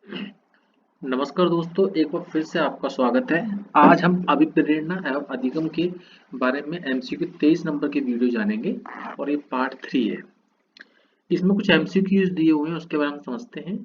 नमस्कार दोस्तों, एक बार फिर से आपका स्वागत है। आज हम अभिप्रेरणा एवं अधिगम के बारे में एमसीक्यू 23 नंबर की वीडियो जानेंगे और ये पार्ट 3 है। इसमें कुछ एमसीक्यूज दिए हुए हैं, उसके बारे में समझते हैं।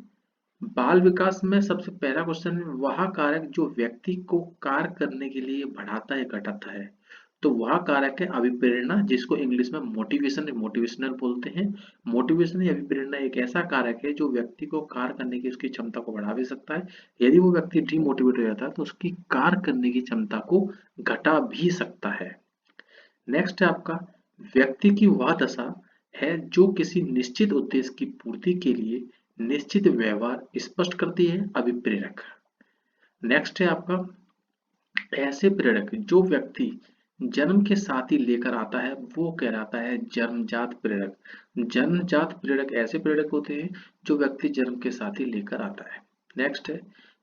बाल विकास में सबसे पहला क्वेश्चन है, वह कारक जो व्यक्ति को कार्य करने के लिए बढ़ाता है घटाता है। तो वह कारक है अभिप्रेरणा, जिसको इंग्लिश में मोटिवेशन मोटिवेशनल बोलते हैं। मोटिवेशन या अभिप्रेरणा एक ऐसा कारक है जो व्यक्ति को कार्य करने की उसकी क्षमता को बढ़ा भी सकता है। यदि वो व्यक्ति डिमोटिवेट हो जाता है तो उसकी कार्य करने की क्षमता को घटा भी सकता है। नेक्स्ट है आपका, व्यक्ति की वह दशा है जो किसी निश्चित उद्देश्य की पूर्ति के लिए निश्चित व्यवहार स्पष्ट करती है, अभिप्रेरक। नेक्स्ट है आपका, ऐसे प्रेरक जो व्यक्ति जन्म के साथ ही लेकर आता है वो कहलाता है जन्मजात प्रेरक। जन्मजात प्रेरक ऐसे प्रेरक होते हैं जो व्यक्ति जन्म के साथ ही लेकर आता है। नेक्स्ट है,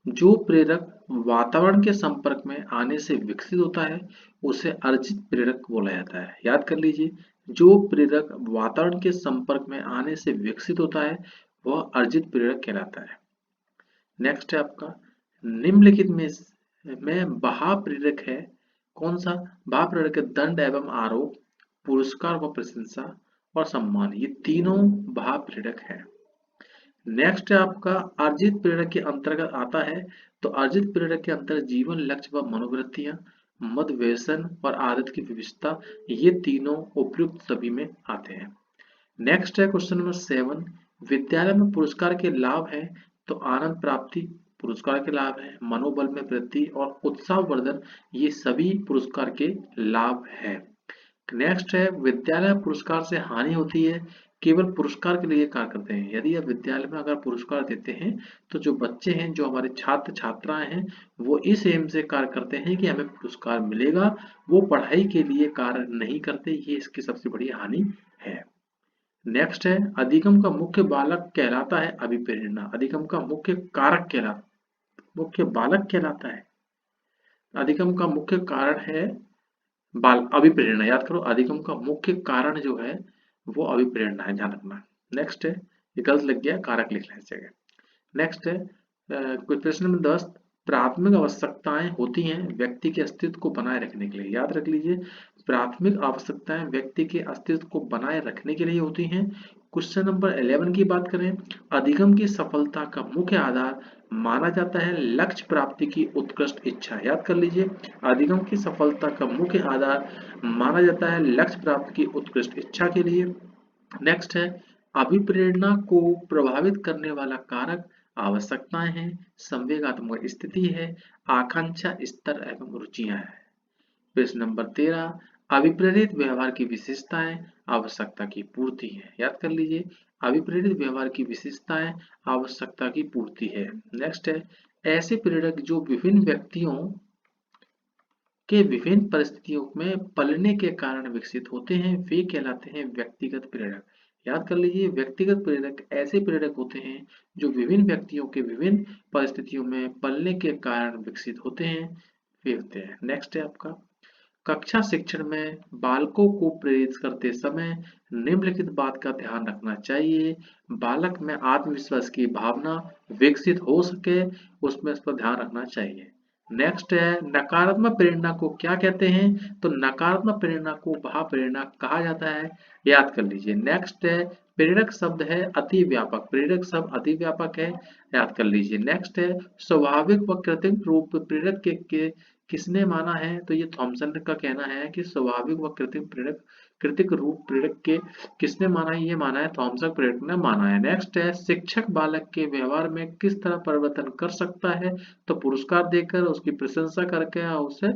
जो प्रेरक वातावरण के संपर्क में आने से विकसित होता है उसे अर्जित प्रेरक बोला जाता है। याद कर लीजिए, जो प्रेरक वातावरण के संपर्क में आने से विकसित होता है वह अर्जित प्रेरक कहलाता है। नेक्स्ट है आपका, निम्नलिखित में बहा प्रेरक है कौन सा? बहा प्रेरक है दंड एवं आरोप, पुरस्कार व प्रशंसा और सम्मान, ये तीनों बहा प्रेरक है। नेक्स्ट है आपका, अर्जित प्रेरक के अंतर्गत आता है। तो अर्जित प्रेरक के अंतर्गत जीवन लक्ष्य व मनोवृत्तियां, मद व्यसन और आदत की विविधता, ये तीनों उपयुक्त सभी में आते हैं। नेक्स्ट है क्वेश्चन नंबर 7, विद्यालय में पुरस्कार के लाभ हैं। तो आनंद प्राप्ति पुरस्कार के लाभ है, मनोबल में वृद्धि और उत्साह वर्धन, ये सभी पुरस्कार के लाभ है। नेक्स्ट है, विद्यालय में पुरस्कार से हानि होती है, केवल पुरस्कार के लिए कार्य करते हैं। यदि आप विद्यालय में अगर पुरस्कार देते हैं तो जो बच्चे हैं, जो हमारे छात्र छात्राएं हैं, वो इस एम से कार्य करते हैं कि हमें पुरस्कार मिलेगा, वो पढ़ाई के लिए कार्य नहीं करते। ये इसकी सबसे बड़ी हानि है। नेक्स्ट है, अधिगम का मुख्य बालक कहलाता है अभिप्रेरणा। अधिगम का मुख्य कारक कहलाता, मुख्य बालक कहलाता है। अधिगम का मुख्य कारण है बाल अभिप्रेरणा। याद करो, अधिगम का मुख्य कारण जो है वो अभिप्रेरणा है, ध्यान रखना। नेक्स्ट है, ये गलत लग गया, कारक लिखना है इस जगह। नेक्स्ट है, प्रश्न नंबर 10, प्राथमिक आवश्यकताएं होती हैं व्यक्ति के अस्तित्व को बनाए रखने के लिए। याद रख लीजिए, प्राथमिक आवश्यकताएं व्यक्ति के अस्तित्व को बनाए रखने के लिए होती हैं। क्वेश्चन नंबर 11 की बात करें, अधिगम की सफलता का मुख्य आधार माना जाता है लक्ष्य प्राप्ति की उत्कृष्ट इच्छा। याद कर लीजिए, अधिगम की सफलता का मुख्य आधार माना जाता है लक्ष्य प्राप्ति की उत्कृष्ट इच्छा के लिए। नेक्स्ट है, अभिप्रेरणा को प्रभावित करने वाला कारक आवश्यकताएं हैं, संवेगात्मक स्थिति है, आकांक्षा स्तर एवं रुचियां हैं। प्रश्न नंबर 13, अभिप्रेरित व्यवहार की विशेषताएं आवश्यकता की पूर्ति है। याद कर लीजिए, अभिप्रेरित व्यवहार की विशेषताएं आवश्यकता की पूर्ति है। नेक्स्ट है, ऐसे प्रेरक जो विभिन्न व्यक्तियों के विभिन्न परिस्थितियों में पलने के कारण विकसित होते हैं वे कहलाते हैं व्यक्तिगत प्रेरक। याद कर लीजिए, व्यक्तिगत प्रेरक ऐसे प्रेरक होते हैं जो विभिन्न व्यक्तियों के विभिन्न परिस्थितियों में पलने के कारण विकसित होते हैं, वे होते हैं। नेक्स्ट है आपका, कक्षा शिक्षण में बालकों को प्रेरित करते समय निम्नलिखित बात का ध्यान रखना चाहिए। बालक में आत्मविश्वास की भावना विकसित हो सके, उसमें इस पर ध्यान रखना चाहिए। नेक्स्ट है, नकारात्मक प्रेरणा को क्या कहते हैं? तो नकारात्मक प्रेरणा को वह प्रेरणा कहा जाता है। याद कर लीजिए। नेक्स्ट है, प्रेरक शब्द है अति व्यापक, प्रेरक शब्द अति व्यापक है, याद कर लीजिए। नेक्स्ट है, स्वाभाविक व कृत्रिम रूप प्रेरक के किसने माना है? तो ये थॉमसन का कहना है कि स्वाभाविक व कृत्रिम प्रेरक, कृत्रिक रूप प्रेरक के किसने माना है? ये माना है थॉमसन प्रेरक ने माना है। नेक्स्ट है, शिक्षक बालक के व्यवहार में किस तरह परिवर्तन कर सकता है? तो पुरस्कार देकर, उसकी प्रशंसा करके या उसे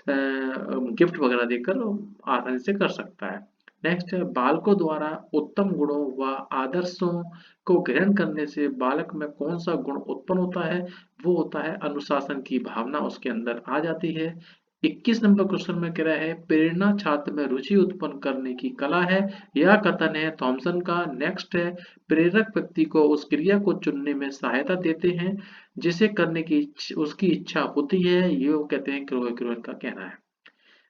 गिफ्ट वगैरह देकर आसानी से कर सकता है। नेक्स्ट है, बालकों द्वारा उत्तम गुणों व आदर्शों को ग्रहण करने से बालक में कौन सा गुण उत्पन्न होता है? वो होता है अनुशासन की भावना उसके अंदर आ जाती है। 21 नंबर क्वेश्चन में कह रहा है, प्रेरणा छात्र में रुचि उत्पन्न करने की कला है, यह कथन है थॉमसन का। नेक्स्ट है, प्रेरक व्यक्ति को उस क्रिया को चुनने में सहायता देते हैं जिसे करने की उसकी इच्छा होती है, ये वो कहते हैं क्रोवेन का कहना है।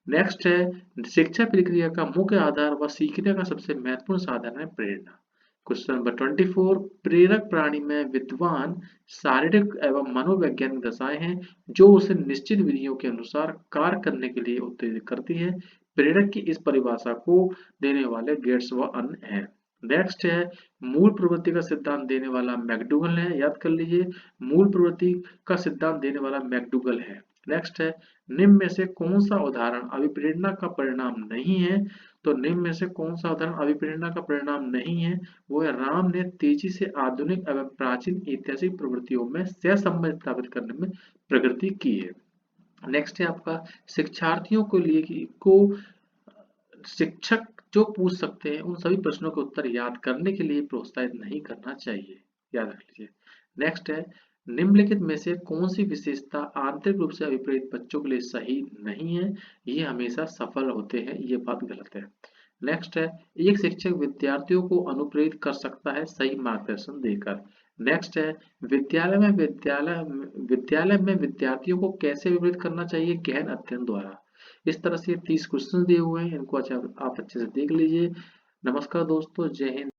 नेक्स्ट है, शिक्षा प्रक्रिया का मुख्य आधार व सीखने का सबसे महत्वपूर्ण साधन है प्रेरणा। क्वेश्चन नंबर 24, प्रेरक प्राणी में विद्वान शारीरिक एवं मनोवैज्ञानिक दशाएं हैं जो उसे निश्चित विधियों के अनुसार कार्य करने के लिए उत्तेजित करती है। प्रेरक की इस परिभाषा को देने वाले गेट्स व अन्य हैं। नेक्स्ट है, मूल प्रवृत्ति का सिद्धांत देने वाला मैकडूगल है। याद कर लीजिए, मूल प्रवृत्ति का सिद्धांत देने वाला मैकडूगल है। नेक्स्ट है, निम्न में से कौन सा उदाहरण अभिप्रेरणा का परिणाम नहीं है? तो निम्न में से कौन सा उदाहरण अभिप्रेरणा का परिणाम नहीं है? वो है, राम ने तेजी से आधुनिक एवं प्राचीन ऐतिहासिक प्रवृत्तियों में सहसंबंध स्थापित करने में प्रगति की है। नेक्स्ट है आपका, शिक्षार्थियों को लिए को शिक्षक जो पूछ सकते हैं उन सभी प्रश्नों के उत्तर याद करने के लिए प्रोत्साहित नहीं करना चाहिए। याद रख लीजिए। नेक्स्ट है, निम्नलिखित में से कौन सी विशेषता आंतरिक रूप से अभिप्रेत बच्चों के लिए सही नहीं है? ये हमेशा सफल होते हैं, ये बात गलत है। नेक्स्ट है, एक शिक्षक विद्यार्थियों को अनुप्रेरित कर सकता है सही मार्गदर्शन देकर। नेक्स्ट है, विद्यालय में विद्यार्थियों को कैसे विपरीत करना चाहिए? गहन अध्ययन द्वारा। इस तरह से 30 क्वेश्चन दिए हुए हैं, इनको अच्छा आप अच्छे से देख लीजिए। नमस्कार दोस्तों, जय हिंद।